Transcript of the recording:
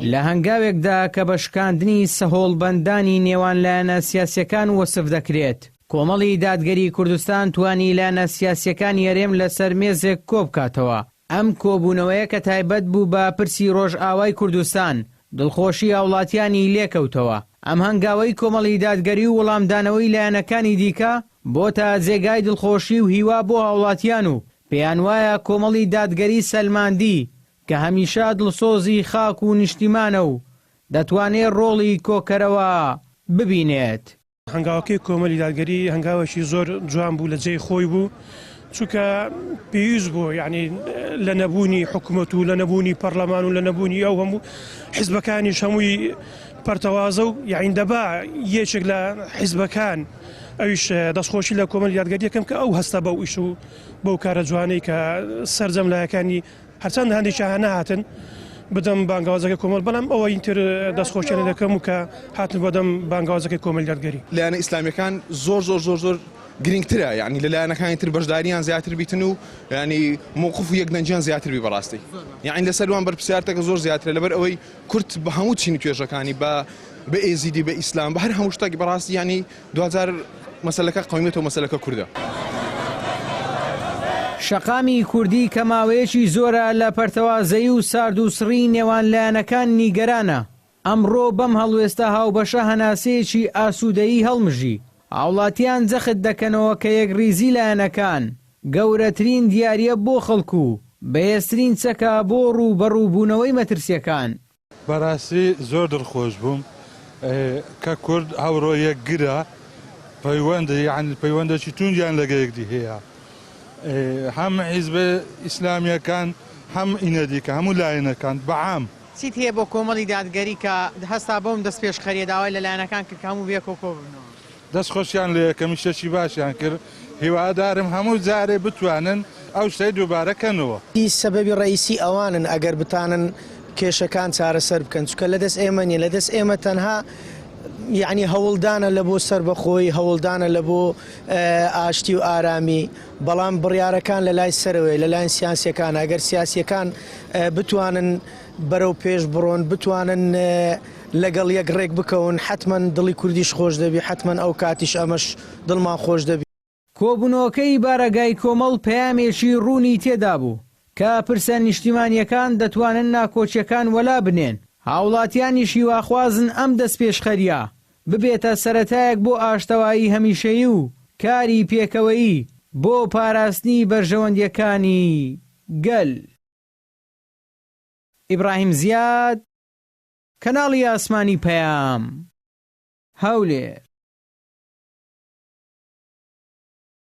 لە هەنگاوێکدا کە بە شکاندنی سەهۆڵبەندانی نێوان لایەنە سیاسیەکان وەسف دەکرێت، کۆمەڵی دادگەری کوردستان توانی لایەنە سیاسیەکانی هەرێم لەسەر مێزێک کۆبکاتەوە. ئەم کۆبوونەوەیە کە تایبەت بوو بە پرسی ڕۆژئاوای کوردستان دڵخۆشی هاوڵاتیانی لێکەوتەوە. ئەم هەنگاوەی کۆمەڵی دادگەری و وەڵامدانەوەی لایەنەکانی دیکە بۆتە جێگای دڵخۆشی و هیوا بۆ هاوڵاتیان و پێیان وایە کۆمەڵی دادگەری سەلماندی کە هەمیشە دڵسۆزی خاک و نیشتیمانە و دەتوانێت ڕۆڵی کۆکەرەوە ببینێت. هەنگاوەکەی کۆمەڵی دادگەری هەنگاوێکی زۆر جوان بوو، لە جێی خۆی بوو، چونکە پێویست بوو یعنی لە نەبوونی حکوومەت و لە نەبوونی پەرلەمان و لە نەبوونی ئەو هەموو حیزبەکانیش هەمووی پەرتەوازە و یعنی دەبا یەکێک لە حیزبەکان ئەویش دەستخۆشی لە کۆمەڵی دادگەری یەکەم کە ئەو هەستە بەو ئیش و بەو کارە جوانەی کە سەرجەم لایەکانی هەرچەند هەندێکیان نەهاتن بدەم بانگاوازەکە کۆمەڵ، بەڵام ئەوە ئینتر دەستخۆشیانە دەکەم و کە هاتن بەدەم بانگاوازەکەی کۆمەڵی دادگەری. لایەنە ئیسلامیەکان زۆر گرنگترە، یعنی لە لایەنەکانی تر بەشداریان زیاتر بیتن و ینی مووقف و یەکدەنجیان زیاتر بی بەڕاستی، یعنی لەسەروان بەرپرسیارەکە زۆر زیاترە لەبەر ئەوەی کورت بە هەموو چینی توێژەکانی بە ئێزیدی بە ئیسلام بە هەر هەموو شتێکی بەڕاستی ینی 2000 مەسەلەکە قەومیەت و مەسەلەکە کوردە. شەقامی کوردی کە ماوەیەکی زۆرە لە پەرتەوازەیی و سارد و سڕی نێوان لایەنەکان نیگەرانە. ئەمڕۆ بەم هەڵوێستە هاوبەشە هەناسەیەکی ئاسوودەیی هەڵمژی. هاوڵاتیان جەخت دەکەنەوە کە یەکریزی لایەنەکان گەورەترین دیاریە بۆ خەڵکو و بەهێزترین چەکە بۆ ڕووبەڕووبوونەوەی مەترسیەکان. بەڕاستی زۆر دڵخۆش بووم کە کورد هاوڕۆیەک گرە، پەیوەندە یعنی پەیوەندێکی توندیان لەگە یەکدی هەیە. هەم حیزبە ئیسلامیەکان هەم ئینەدیکە هەموو لایەنەکان بەعام. چیت هەیە بۆ کۆمەڵی دادگەری کە هەستا بۆم دەست پێشخەریە داوای لە لایەنەکان کە هەموو بێ کۆکۆ بنەوە؟ دەستخۆشیان لە یەکەمی شەشی باشیان کرد، هیوادارم هەموو جارێ بتوانن ئەو شتەی دووبارەکەنەوە. سەبەبی ڕئیسی ئەوانن ئەگەر بتانن کێشەکان چارەسەر بکەن، چکە لەدەست ئێمە نیە، لەدەست ئێمە تەنها یعنی هەوڵدانە لە بۆ سەربەخۆی، هەوڵدانە لە بۆ ئاشتی و ئارامی، بەڵام بڕیارەکان لە لای سەرەوەی لە لایەن سیاسیەکان. ئەگەر سیاسیەکان بتوانن بەرەو پێش بڕۆن، بتوانن لەگەڵ یەک ڕێک بکەون، حتمما دڵی کوردیش خۆش دەبی، حتمما ئەو کاتیش ئەمەش دڵمان خۆش دەبی. کۆبوونەوەکەی بارەگای کۆمەڵ پەیامێکی ڕوونی تێدا بوو کە پرسە نیشتیمانیەکان دەتوانن ناکۆچیەکان وەلا بنێن. هاوڵاتیانی شیواخوازن ئەم دەست پێشخەریە ببێتە سەرەتایەک بۆ ئاشتەوایی هەمیشەیی و کاری پێکەوەیی بۆ پاراستنی بەرژەوەندیەکانی گەل. ئیبراهیم زیاد، کەناڵی ئاسمانی پەیام، هەولێر.